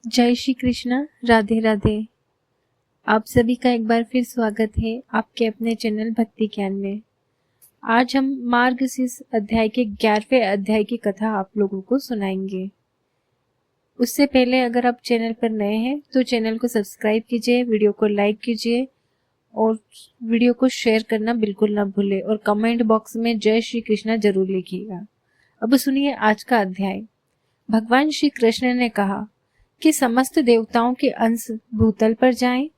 जय श्री कृष्णा। राधे राधे। आप सभी का एक बार फिर स्वागत है आपके अपने चैनल भक्ति ज्ञान में। आज हम मार्गशीर्ष अध्याय के 11वें अध्याय की कथा आप लोगों को सुनाएंगे। उससे पहले अगर आप चैनल पर नए हैं तो चैनल को सब्सक्राइब कीजिए, वीडियो को लाइक कीजिए और वीडियो को शेयर करना बिल्कुल ना भूलें और कमेंट बॉक्स में जय श्री कृष्णा जरूर लिखिएगा। अब सुनिए आज का अध्याय। भगवान श्री कृष्ण ने कहा कि समस्त देवताओं के अंश भूतल पर जाएं।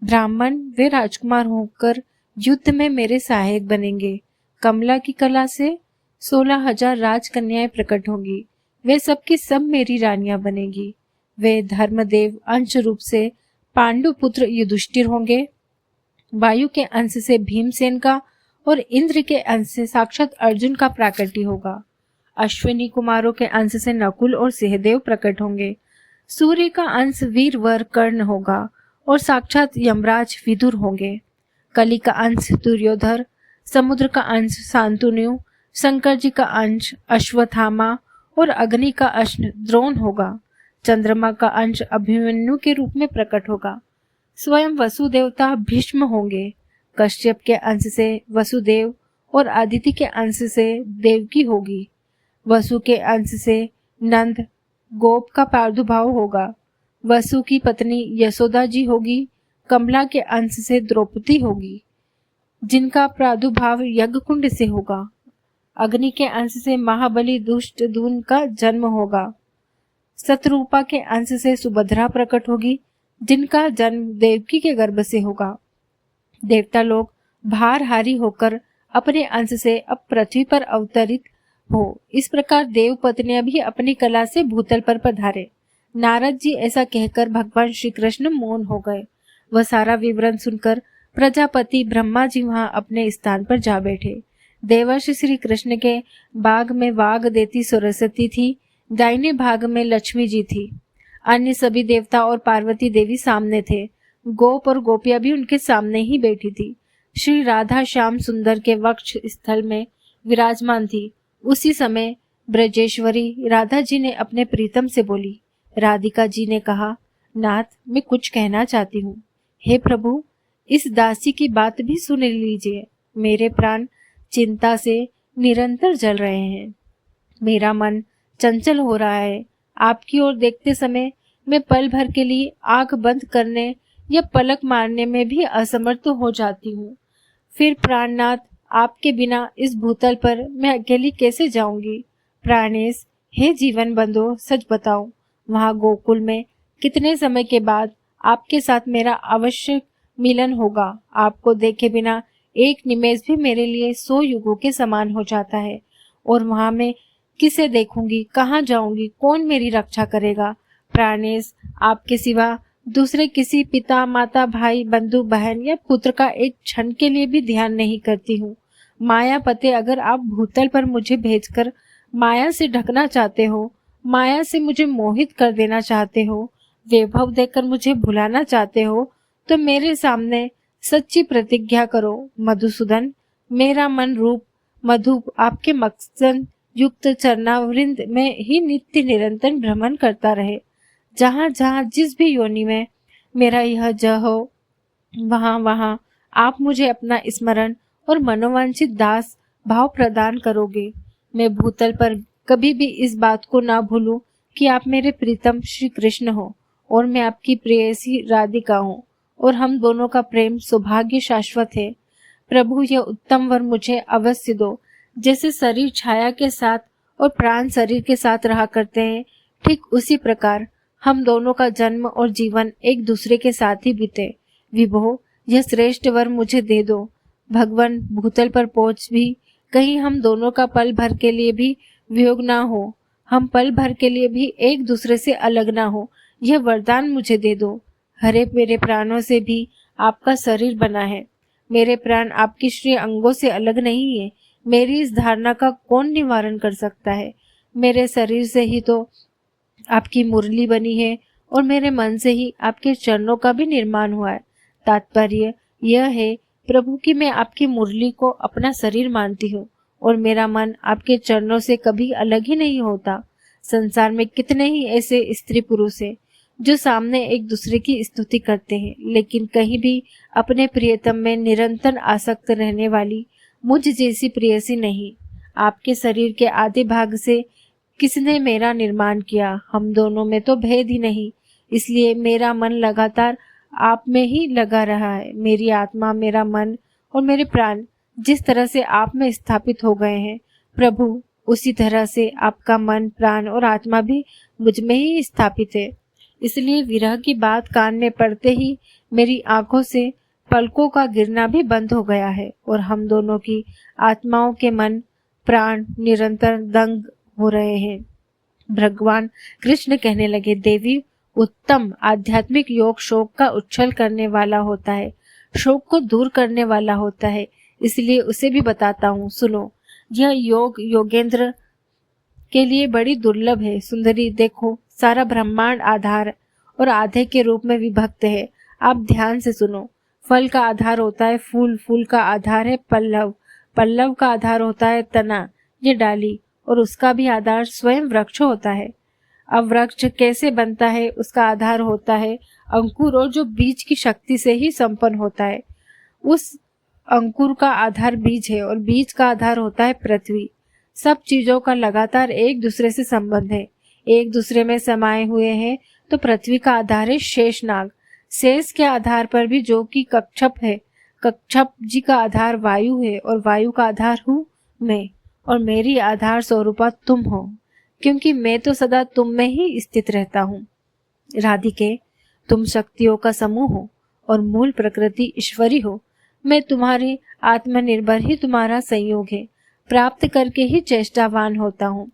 ब्राह्मण वे राजकुमार होकर युद्ध में मेरे सहायक बनेंगे। कमला की कला से 16,000 राजकन्याएं प्रकट होंगी। वे सब की सब मेरी रानियां बनेगी। वे धर्मदेव अंश रूप से पांडु पुत्र युधिष्ठिर होंगे। वायु के अंश से भीमसेन का और इंद्र के अंश से साक्षात अर्जुन का प्राकट्य होगा। अश्विनी कुमारों के अंश से नकुल और सहदेव प्रकट होंगे। सूर्य का अंश वीरवर कर्ण होगा और साक्षात यमराज विदुर होंगे। कली का अंश दुर्योधन, समुद्र का अंश शांतनु, शंकर जी का अंश अश्वत्थामा और अग्नि का अंश द्रोण होगा। चंद्रमा का अंश अभिमन्यु के रूप में प्रकट होगा। स्वयं वसुदेवता भीष्म होंगे। कश्यप के अंश से वसुदेव और आदित्य के अंश से देवकी होगी। वसु के अंश से नंद गोप का प्रादुर्भाव होगा। वसु की पत्नी यशोदा जी होगी। कमला के अंश से द्रौपदी होगी, जिनका प्रादुर्भाव यज्ञ कुंड से होगा। अग्नि के अंश से महाबली दुष्ट दून का जन्म होगा। शतरूपा के अंश से सुभद्रा प्रकट होगी, जिनका जन्म देवकी के गर्भ से होगा। देवता लोग भारहारी होकर अपने अंश से अब पृथ्वी पर अवतरित हो। इस प्रकार देव पत्नियां भी अपनी कला से भूतल पर पधारे। नारद जी ऐसा कहकर भगवान श्री कृष्ण मौन हो गए। वह सारा विवरण सुनकर प्रजापति ब्रह्मा जी वहां अपने स्थान पर जा बैठे। देवर्षि श्री कृष्ण के बाग में वाग देती सरस्वती थी। दाहिने भाग में लक्ष्मी जी थी। अन्य सभी देवता और पार्वती देवी सामने थे। गोप और गोपियां भी उनके सामने ही बैठी थी। श्री राधा श्याम सुंदर के वक्ष स्थल में विराजमान थी। उसी समय ब्रजेश्वरी राधा जी ने अपने प्रीतम से बोली। राधिका जी ने कहा, नाथ, मैं कुछ कहना चाहती हूँ। हे प्रभु, इस दासी की बात भी सुन लीजिए। मेरे प्राण चिंता से निरंतर जल रहे हैं। मेरा मन चंचल हो रहा है। आपकी ओर देखते समय मैं पल भर के लिए आंख बंद करने या पलक मारने में भी असमर्थ हो जाती हूँ। फिर प्राणनाथ, आपके बिना इस भूतल पर मैं अकेली कैसे जाऊंगी? प्राणेश, हे जीवन बंधु, सच बताओ, वहां गोकुल में कितने समय के बाद आपके साथ मेरा अवश्य मिलन होगा? आपको देखे बिना एक निमेष भी मेरे लिए 100 युगों के समान हो जाता है। और वहां मैं किसे देखूंगी? कहाँ जाऊंगी? कौन मेरी रक्षा करेगा? प्राणेश, आपके सिवा दूसरे किसी पिता माता भाई बंधु बहन या पुत्र का एक क्षण के लिए भी ध्यान नहीं करती हूँ। मायापते, अगर आप भूतल पर मुझे भेजकर माया से ढकना चाहते हो, माया से मुझे मोहित कर देना चाहते हो, वैभव देकर मुझे भुलाना चाहते हो, तो मेरे सामने सच्ची प्रतिज्ञा करो। मधुसूदन, मेरा मन रूप मधु आपके मकसद युक्त चरणावृंद में ही नित्य निरंतर भ्रमण करता रहे। जहाँ जहाँ जिस भी योनि में मेरा यह ज हो, वहाँ वहाँ आप मुझे अपना स्मरण और मनोवांछित दास भाव प्रदान करोगे। मैं भूतल पर कभी भी इस बात को ना भूलूं कि आप मेरे प्रीतम श्री कृष्ण हो और मैं आपकी प्रेयसी राधिका हूँ और हम दोनों का प्रेम सौभाग्य शाश्वत है। प्रभु, यह उत्तम वर मुझे अवश्य दो। जैसे शरीर छाया के साथ और प्राण शरीर के साथ रहा करते हैं, ठीक उसी प्रकार हम दोनों का जन्म और जीवन एक दूसरे के साथ ही बीते। विभो, यह श्रेष्ठ वर मुझे दे दो। भगवान, भूतल पर पहुंच भी कहीं हम दोनों का पल भर के लिए भी वियोग ना हो, हम पल भर के लिए भी एक दूसरे से अलग ना हो, यह वरदान मुझे दे दो। हरे, मेरे प्राणों से भी आपका शरीर बना है। मेरे प्राण आपके श्री अंगों से अलग नहीं है। मेरी इस धारणा का कौन निवारण कर सकता है? मेरे शरीर से ही तो आपकी मुरली बनी है और मेरे मन से ही आपके चरणों का भी निर्माण हुआ है। तात्पर्य यह है प्रभु कि मैं आपकी मुरली को अपना शरीर मानती हूँ और मेरा मन आपके चरणों से कभी अलग ही नहीं होता। संसार में कितने ही ऐसे स्त्री पुरुष हैं जो सामने एक दूसरे की स्तुति करते हैं, लेकिन कहीं भी अपने प्रियतम में निरंतर आसक्त रहने वाली मुझ जैसी प्रेयसी नहीं। आपके शरीर के आधे भाग से किसने मेरा निर्माण किया? हम दोनों में तो भेद ही नहीं, इसलिए मेरा मन लगातार आप में ही लगा रहा है। मेरी आत्मा, मेरा मन और मेरे प्राण जिस तरह से आप में स्थापित हो गए हैं प्रभु, उसी तरह से आपका मन, प्राण और आत्मा भी मुझ में ही स्थापित है। इसलिए विरह की बात कान में पड़ते ही मेरी आंखों से पलकों का गिरना भी बंद हो गया है और हम दोनों की आत्माओं के मन, प्राण निरंतर दंग हो रहे हैं। भगवान कृष्ण कहने लगे, देवी, उत्तम आध्यात्मिक योग शोक का उच्छल करने वाला होता है, शोक को दूर करने वाला होता है, इसलिए उसे भी बताता हूँ, सुनो। यह योग योगेंद्र के लिए बड़ी दुर्लभ है। सुंदरी, देखो, सारा ब्रह्मांड आधार और आधे के रूप में विभक्त है। आप ध्यान से सुनो। फल का आधार होता है फूल, फूल का आधार है पल्लव, पल्लव का आधार होता है तना, ये डाली, और उसका भी आधार स्वयं वृक्ष होता है। अब वृक्ष कैसे बनता है? उसका आधार होता है अंकुर, और जो बीज की शक्ति से ही संपन्न होता है। उस अंकुर का आधार बीज है और बीज का आधार होता है पृथ्वी। सब चीजों का लगातार एक दूसरे से संबंध है, एक दूसरे में समाये हुए हैं। तो पृथ्वी का आधार है शेषनाग, शेष के आधार पर भी जो कि कच्छप है, कच्छप जी का आधार वायु है और वायु का आधार हूँ मैं, और मेरी आधार स्वरूपा तुम हो, क्योंकि मैं तो सदा तुम में ही स्थित रहता हूँ। राधिके, तुम शक्तियों का समूह हो और मूल प्रकृति ईश्वरी हो। मैं तुम्हारे आत्मनिर्भर ही तुम्हारा संयोग है। प्राप्त करके ही चेष्टावान होता हूँ,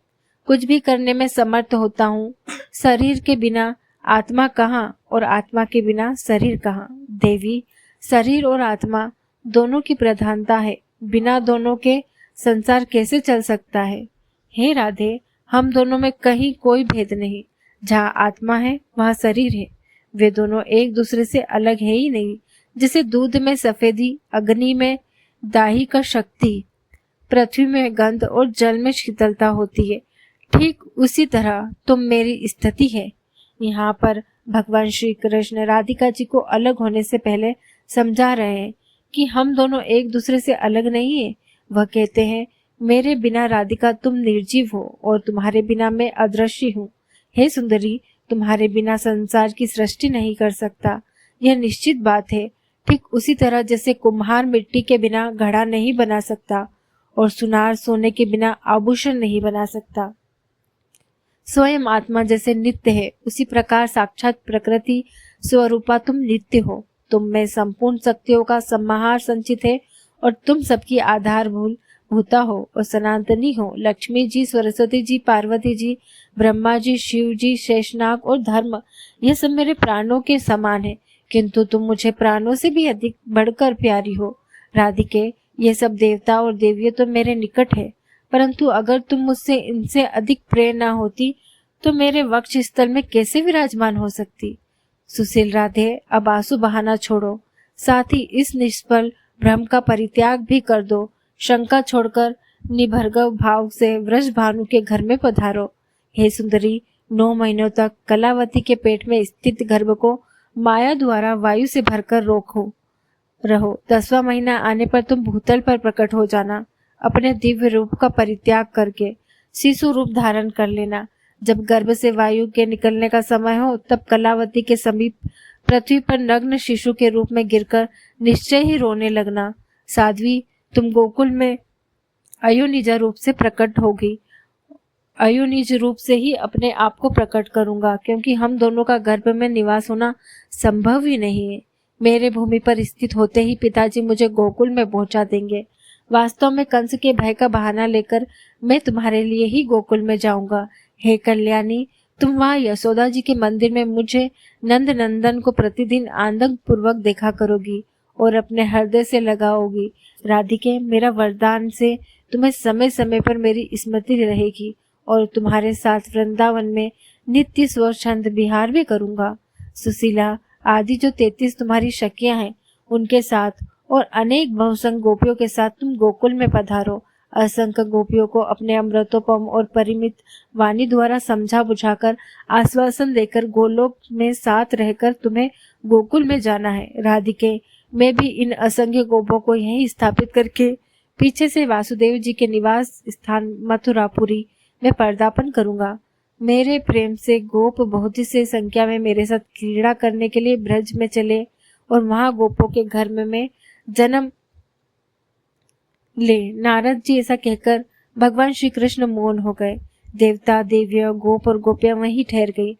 कुछ भी करने में समर्थ होता हूँ। शरीर के बिना आत्मा कहाँ और आत्मा के बिना शरीर कहाँ? देवी, शरीर और आत्मा दोनों की प्रधानता है, बिना दोनों के संसार कैसे चल सकता है? हे राधे, हम दोनों में कहीं कोई भेद नहीं। जहाँ आत्मा है वहाँ शरीर है, वे दोनों एक दूसरे से अलग है ही नहीं। जैसे दूध में सफेदी, अग्नि में दाही का शक्ति, पृथ्वी में गंध और जल में शीतलता होती है, ठीक उसी तरह तुम मेरी स्थिति है। यहाँ पर भगवान श्री कृष्ण राधिका जी को अलग होने से पहले समझा रहे हैं कि हम दोनों एक दूसरे से अलग नहीं है। वह कहते हैं, मेरे बिना राधिका तुम निर्जीव हो और तुम्हारे बिना मैं अदृश्य हूँ। हे सुंदरी, तुम्हारे बिना संसार की सृष्टि नहीं कर सकता, यह निश्चित बात है। ठीक उसी तरह जैसे कुम्हार मिट्टी के बिना घड़ा नहीं बना सकता और सुनार सोने के बिना आभूषण नहीं बना सकता। स्वयं आत्मा जैसे नित्य है, उसी प्रकार साक्षात प्रकृति स्वरूपा तुम नित्य हो। तुम में संपूर्ण शक्तियों का समाहार संचित है और तुम सबकी आधारभूत भूता हो और सनातनी हो। लक्ष्मी जी, सरस्वती जी, पार्वती जी, ब्रह्मा जी, शिव जी, शेषनाग और धर्म, यह सब मेरे प्राणों के समान है, किंतु तुम मुझे प्राणों से भी अधिक बढ़कर प्यारी हो। राधिके, ये सब देवता और देवियां तो मेरे निकट है, परंतु अगर तुम मुझसे इनसे अधिक प्रिय न होती तो मेरे वक्ष स्थल में कैसे विराजमान हो सकती? सुशील राधे, अब आंसू बहाना छोड़ो, साथ ही इस निष्फल भ्रम का परित्याग भी कर दो। शंका छोड़कर निभर्गव भाव से वृष भानु के घर में पधारो। हे सुंदरी, 9 महीनों तक कलावती के पेट में स्थित गर्भ को माया द्वारा वायु से भरकर रोको रहो। 10वां महीना आने पर तुम भूतल पर प्रकट हो जाना। अपने दिव्य रूप का परित्याग करके शिशु रूप धारण कर लेना। जब गर्भ से वायु के निकलने का समय हो तब कलावती के समीप पृथ्वी पर नग्न शिशु के रूप में गिरकर निश्चय ही रोने लगना। साध्वी, तुम गोकुल में अयोनिजा रूप से प्रकट होगी। अयोनिज रूप से ही अपने आप को प्रकट करूंगा, क्योंकि हम दोनों का गर्भ में निवास होना संभव ही नहीं है। मेरे भूमि पर स्थित होते ही पिताजी मुझे गोकुल में पहुंचा देंगे। वास्तव में कंस के भय का बहाना लेकर मैं तुम्हारे लिए ही गोकुल में जाऊंगा। हे कल्याणी, तुम वहाँ यशोदा जी के मंदिर में मुझे नंद नंदन को प्रतिदिन आनंद पूर्वक देखा करोगी और अपने हृदय से लगाओगी। राधिके, मेरा वरदान से तुम्हें समय समय पर मेरी स्मृति रहेगी और तुम्हारे साथ वृंदावन में नित्य स्वर छंद विहार भी करूंगा। सुशीला आदि जो 33 तुम्हारी शकियां हैं, उनके साथ और अनेक बहुसंग गोपियों के साथ तुम गोकुल में पधारो। असंख्य गोपियों को अपने अमृतोपम और परिमित वाणी द्वारा समझा बुझाकर आश्वासन देकर गोलोक में साथ रहकर तुम्हें गोकुल में जाना है। राधिके, मैं भी इन असंख्य गोपों को यहीं स्थापित करके पीछे से वासुदेव जी के निवास स्थान मथुरापुरी में पर्दापण करूंगा। मेरे प्रेम से गोप बहुत से संख्या में मेरे साथ क्रीड़ा करने के लिए ब्रज में चले और वहां गोपों के घर में मैं जन्म ले। नारद जी ऐसा कहकर भगवान श्री कृष्ण मौन हो गए। देवता, देवियां, गोप और गोपियां वहीं ठहर गई।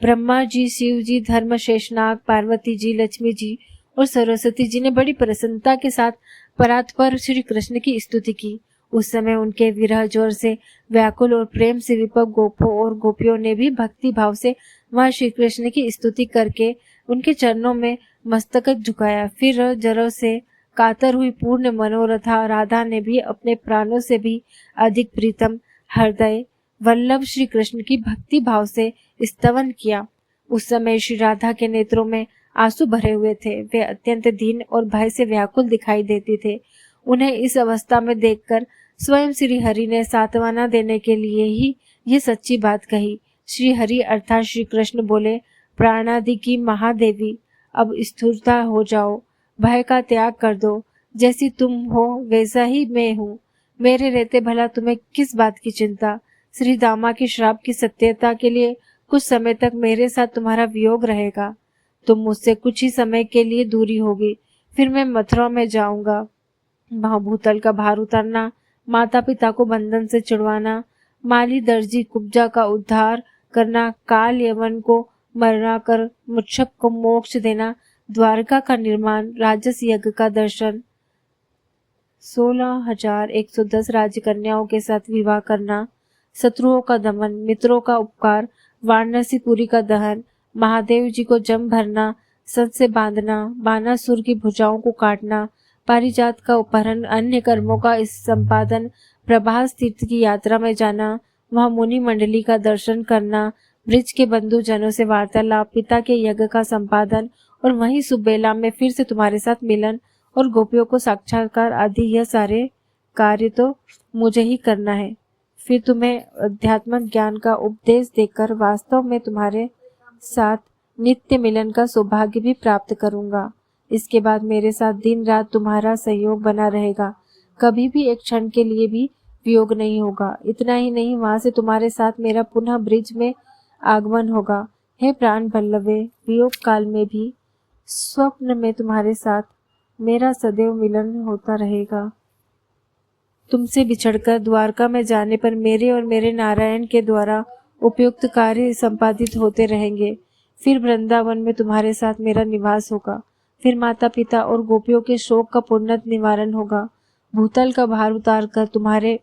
ब्रह्मा जी, शिव जी, धर्म शेषनाग, पार्वती जी, लक्ष्मी जी और सरस्वती जी ने बड़ी प्रसन्नता के साथ परात्पर श्री कृष्ण की स्तुति की। उस समय उनके विरह जोर से व्याकुल और प्रेम से विपक गोपों और गोपियों ने भी भक्ति भाव से वहां श्री कृष्ण की स्तुति करके उनके चरणों में मस्तक झुकाया। फिर जरों से कातर हुई पूर्ण मनोरथा राधा ने भी अपने प्राणों से भी अधिक प्रीतम हृदय वल्लभ श्री कृष्ण की भक्ति भाव से स्तवन किया। उस समय श्री राधा के नेत्रों में आंसू भरे हुए थे। वे अत्यंत दीन और भय से व्याकुल दिखाई देते थे। उन्हें इस अवस्था में देखकर स्वयं श्री हरि ने सांत्वना देने के लिए ही ये सच्ची बात कही। श्री हरि अर्थात श्री कृष्ण बोले, प्राणादि की महादेवी, अब स्थिरता हो जाओ, भय का त्याग कर दो। जैसी तुम हो वैसा ही मैं हूँ। मेरे रहते भला तुम्हें किस बात की चिंता। श्री दामा की श्राप की सत्यता के लिए कुछ समय तक मेरे साथ तुम्हारा वियोग रहेगा। तुम मुझसे कुछ ही समय के लिए दूरी होगी, फिर मैं मथुरा में जाऊंगा। वहां भूतल का भार उतारना, माता पिता को बंधन से छुड़वाना, माली दर्जी कुब्जा का उद्धार करना, काल यवन को मरना कर मुच्छक को मोक्ष देना, द्वारका का निर्माण, राजस यज्ञ का दर्शन, 16,110 राजकन्याओं के साथ विवाह करना, शत्रुओं का दमन, मित्रों का उपकार, वाराणसीपुरी का दहन, महादेव जी को जम भरना, सत से बांधना, बानासुर की भुजाओं को काटना, पारिजात का अपहरण, अन्य कर्मों का इस संपादन, प्रभास तीर्थ की यात्रा में जाना, वहां मुनि मंडली का दर्शन करना, ब्रिज के बंधु जनों से वार्तालाप, पिता के यज्ञ का संपादन और वहीं सुबेला में फिर से तुम्हारे साथ मिलन और गोपियों को साक्षात्कार आदि यह सारे कार्य तो मुझे ही करना है। फिर तुम्हें अध्यात्म ज्ञान का उपदेश देकर वास्तव में तुम्हारे साथ नित्य मिलन का सौभाग्य भी प्राप्त करूंगा। इसके बाद मेरे साथ दिन रात तुम्हारा सहयोग बना रहेगा, कभी भी एक क्षण के लिए भी वियोग नहीं होगा। इतना ही नहीं, वहां से तुम्हारे साथ मेरा पुनः ब्रिज में आगमन होगा। हे प्राण बल्लभे, वियोग काल में भी स्वप्न में तुम्हारे साथ मेरा सदैव मिलन होता रहेगा। तुमसे बिछड़कर द्वारका में जाने पर मेरे और मेरे नारायण के द्वारा उपयुक्त कार्य संपादित होते रहेंगे। फिर वृंदावन में तुम्हारे साथ मेरा निवास होगा। फिर माता पिता और गोपियों के शोक का पूर्ण निवारण होगा। भूतल का भार उतार कर तुम्हारे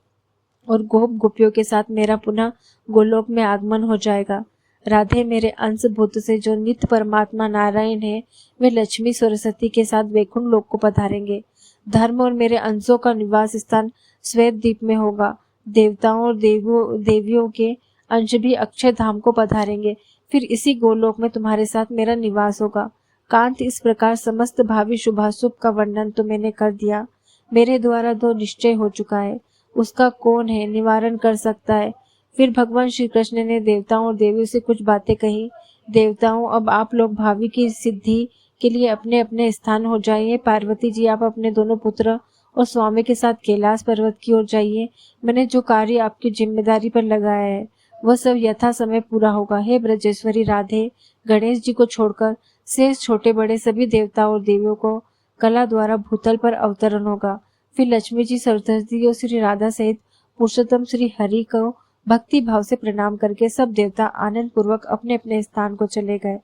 और गोप गोपियों के साथ मेरा पुनः गोलोक में आगमन हो जाएगा। राधे, मेरे अंश भूत से जो नित्य परमात्मा नारायण है, वे लक्ष्मी सरस्वती के साथ वैकुंठ लोक को पधारेंगे। धर्म और मेरे अंशों का निवास स्थान श्वेत द्वीप में होगा। देवताओं और देवियों के अंश भी अक्षय धाम को पधारेंगे। फिर इसी गोलोक में तुम्हारे साथ मेरा निवास होगा। कांत, इस प्रकार समस्त भावी शुभाशुभ का वर्णन तो मैंने कर दिया। मेरे द्वारा दो निश्चय हो चुका है, उसका कौन है निवारण कर सकता है। फिर भगवान श्री कृष्ण ने देवताओं और देवियों से कुछ बातें कही। देवताओं, अब आप लोग भावी की सिद्धि के लिए अपने अपने स्थान हो जाइए। पार्वती जी, आप अपने दोनों पुत्र और स्वामी के साथ कैलाश पर्वत की ओर जाइए। मैंने जो कार्य आपकी जिम्मेदारी पर लगाया है वह सब यथा समय पूरा होगा। हे ब्रजेश्वरी राधे, गणेश जी को छोड़कर शेष छोटे बड़े सभी देवताओं और देवियों को कला द्वारा भूतल पर अवतरण होगा। फिर लक्ष्मी जी, सरस्वती और श्री राधा सहित पुरुषोत्तम श्री हरि को भक्ति भाव से प्रणाम करके सब देवता आनंद पूर्वक अपने अपने स्थान को चले गए।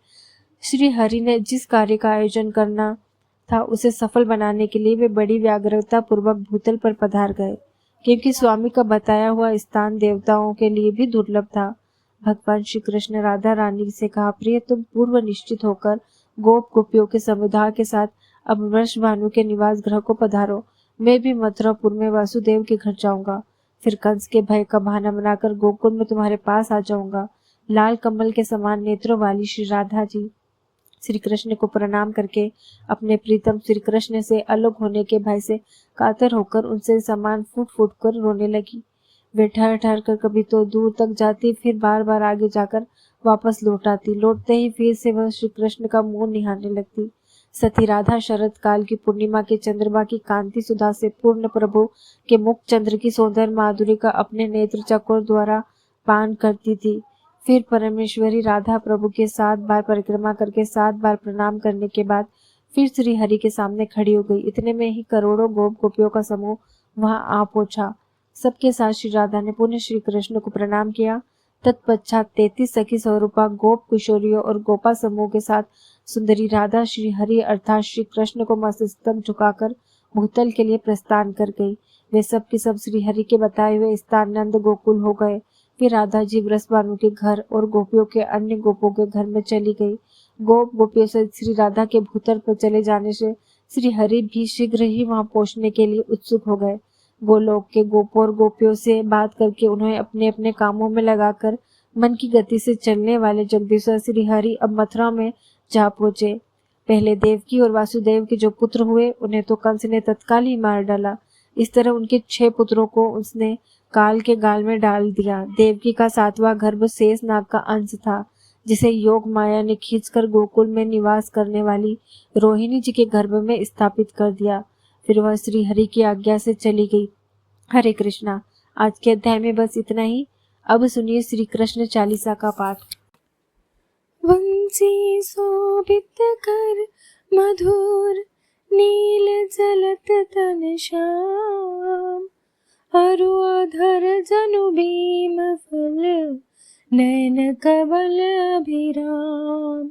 श्री हरि ने जिस कार्य का आयोजन करना था उसे सफल बनाने के लिए वे बड़ी व्याग्रता पूर्वक भूतल पर पधार गए, क्योंकि स्वामी का बताया हुआ स्थान देवताओं के लिए भी दुर्लभ था। भगवान श्री कृष्ण राधा रानी से कहा, प्रिय, तुम पूर्व निश्चित होकर गोप गोपियों के समुदाय के साथ अब वृष भानु के निवास गृह को पधारो। मैं भी मथुरापुर में वासुदेव के घर जाऊंगा। फिर कंस के भय का बहाना बनाकर गोकुल में तुम्हारे पास आ जाऊंगा। लाल कमल के समान नेत्रों वाली श्री राधा जी श्री कृष्ण को प्रणाम करके अपने प्रीतम श्री कृष्ण से अलग होने के भय से कातर होकर उनसे समान फूट फूट कर रोने लगी। वे ठहर ठहर कर कभी तो दूर तक जाती, फिर बार बार आगे जाकर वापस लौट आती। लौटते ही फिर से वह श्री कृष्ण का मुंह निहारने लगती। सती राधा शरद काल की पूर्णिमा के चंद्रमा की कांति सुधा से पूर्ण प्रभु के मुख चंद्र की सौंदर्य माधुरी का अपने नेत्र चकोर द्वारा पान करती थी। फिर परमेश्वरी राधा प्रभु के 7 बार परिक्रमा करके 7 बार प्रणाम करने के बाद फिर श्री हरि के सामने खड़ी हो गई। इतने में ही करोड़ों गोप गोपियों का समूह वहां आ पहुंचा। सबके साथ श्री राधा ने पुनः श्री कृष्ण को प्रणाम किया। तत्पश्चात 33 सखी स्वरूपा गोप किशोरियों और गोपा समूह के साथ सुंदरी राधा श्री हरि अर्थात श्री कृष्ण को मस्तक झुकाकर भूतल के लिए प्रस्थान कर गई। वे सब के सब श्री हरि के बताए हुए स्थान नंद गोकुल हो गए। फिर राधा जी वृषभानु के घर और गोपियों के अन्य गोपों के घर में चली गई। गोप गोपियों से श्री राधा के भूतल पर चले जाने से श्री हरि भी शीघ्र ही वहां पहुंचने के लिए उत्सुक हो गए। गोलोक के गोपों और गोपियों से बात करके उन्हें अपने अपने कामों में लगाकर मन की गति से चलने वाले जगदीश्वर श्री हरि अब मथुरा में जा पहुंचे। पहले देवकी और वासुदेव के जो पुत्र हुए उन्हें तो कंस ने तत्काल ही मार डाला। इस तरह उनके 6 पुत्रों को उसने काल के गाल में डाल दिया। देवकी का 7वां गर्भ शेष नाग का अंश था, जिसे योग माया ने खींचकर गोकुल में निवास करने वाली रोहिणी जी के गर्भ में स्थापित कर दिया। फिर वह श्री हरि की आज्ञा से चली गई। हरे कृष्णा। आज के अध्याय में बस इतना ही। अब सुनिए श्री कृष्ण चालीसा का पाठ। वंशी शोभित कर मधुर नील जलत तन श्याम अरु अधर जनु भीम फल नयन कवल अभिराम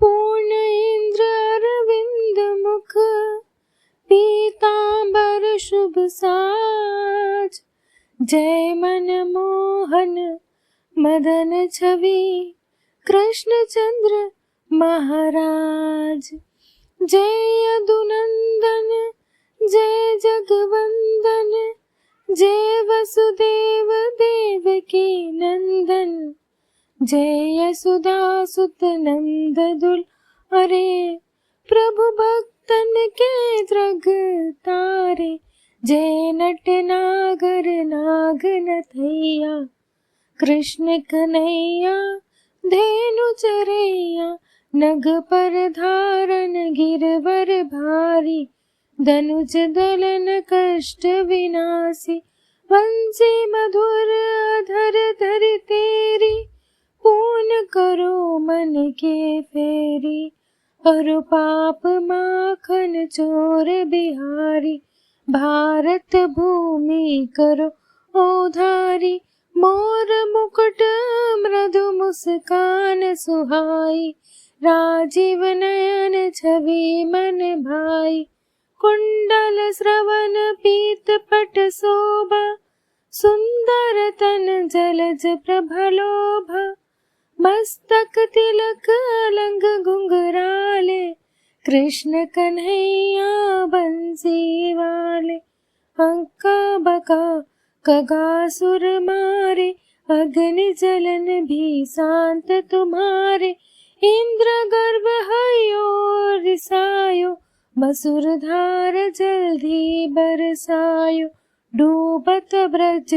पूर्ण इंद्र अरविंद मुख पीतांबर शुभ साज जय मन मोहन मदन छवि कृष्ण चंद्र महाराज जय यदुनंदन जय जगवंदन जय वसुदेव देवकी नंदन जय यशोदा सुत नंद दुल अरे प्रभु भक्तन के द्रग तारे जय नट नागर नाग नथैया कृष्ण कन्हैया धेनु चरैया नग पर धारन गिरवर भारी धनुज दलन कष्ट विनाशी वंशी मधुर अधर धर तेरी पूर्ण करो मन के फेरी और पाप माखन चोर बिहारी भारत भूमि करो उधारी मोर मुकुट मृदु मुस्कान सुहाई राजीव नयन छवि मन भाई कुंडल श्रवण पीत पट शोभा सुंदर तन जलज प्रभलोभा मस्तक तिलक अलंग घुंघराले कृष्ण कन्हैया बंसी वाले अंका बका कगासुर मारे अग्नि जलन भी शांत तुम्हारे इंद्र गर्भ हयो रिसायो मसुर धार जल्दी बरसायो डूबत ब्रज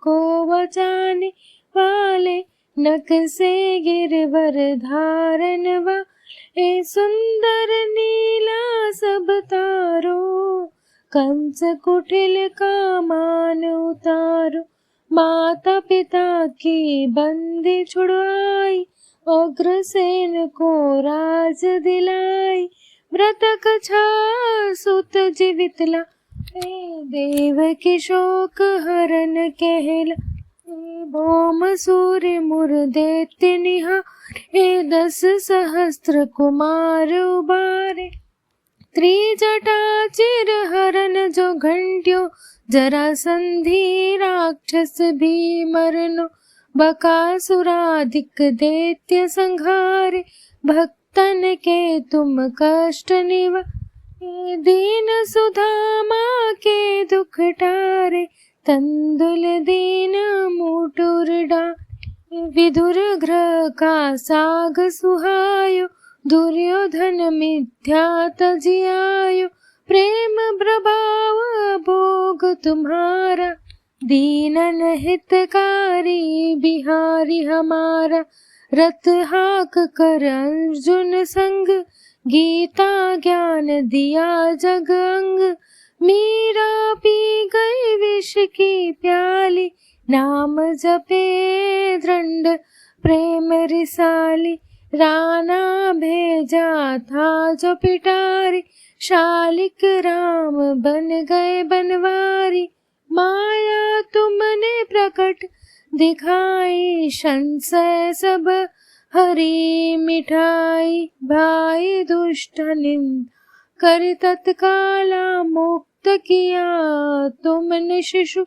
को बचाने वाले नक से गिरवर धारन वाले सुंदर नीला सब तारो कंस कुटिल का मान उतारो माता पिता की बंदी छुड़वाई अग्रसेन को राज दिलाई मृतक छा सुत जीवितला देव की शोक हरन कहला भौम सूर्य मुर दैत्य निहारे 10 सहस्त्र कुमार उबारे त्रिजटा चिर हरन जो घंट्यो जरासंधि राक्षस भी मरनो बकासुराधिक दैत्य संहारे भक्तन के तुम कष्ट निवारे दीन सुधामा के दुख टारे तंदुल दीन मुटुर डारे विदुर ग्रह का साग सुहायो दुर्योधन मिथ्या तजियायो, प्रेम प्रभाव भोग तुम्हारा। दीनन हितकारी बिहारी हमारा, रथ हाक कर अर्जुन संग, गीता ज्ञान दिया जग अंग। मीरा पी गई विष की प्याली, नाम जपे दृढ़ प्रेम रिसाली। राणा भेजा था जो पिटारी, शालिक राम बन गए बनवारी। माया तुमने प्रकट दिखाई, संशय सब हरी मिठाई। भाई दुष्ट निंद कर तत्काला, मुक्त किया तुमने शिशु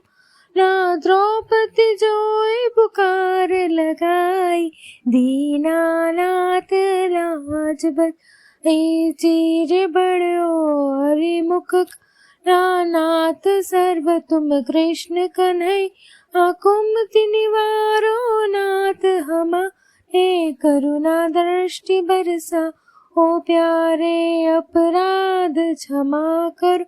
ना। द्रौपदी जोई पुकार लगाई, दीनानाथ लाज बचाई। चीर बड़ो हरि मुख नाथ, सर्व तुम कृष्ण कन्हैया। कुमति निवारो नाथ हमारे, करुणा दृष्टि बरसा ओ प्यारे। अपराध क्षमा करो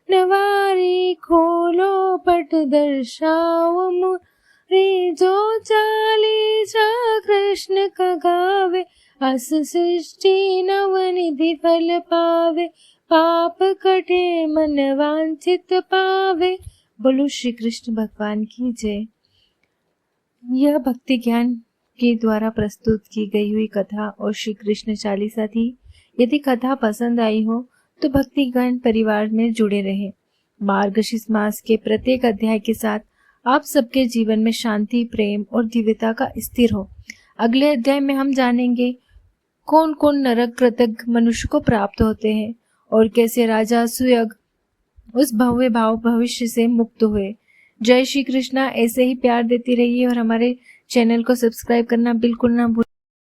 नवारी, खोलो पट दर्शाओ मुरी। जो चालीसा कृष्ण का गावे, अस सृष्टि नवनिधि फल पावे। पाप कटे मन वांछित पावे। बोलो श्री कृष्ण भगवान की जय। यह भक्ति ज्ञान के द्वारा प्रस्तुत की गई हुई कथा और श्री कृष्ण चालीसा थी। यदि कथा पसंद आई हो तो भक्ति ज्ञान परिवार में जुड़े रहें। मार्गशीर्ष मास के प्रत्येक अध्याय के साथ आप सबके जीवन में शांति, प्रेम और दिव्यता का स्थिर हो। अगले अध्याय में हम जानेंगे कौन कौन नरक कृतज्ञ मनुष्य को प्राप्त होते हैं और कैसे राजा सुयग उस भव्य भाव भविष्य से मुक्त हुए। जय श्री कृष्णा। ऐसे ही प्यार देती रहिए और हमारे चैनल को सब्सक्राइब करना बिल्कुल ना भूलिए।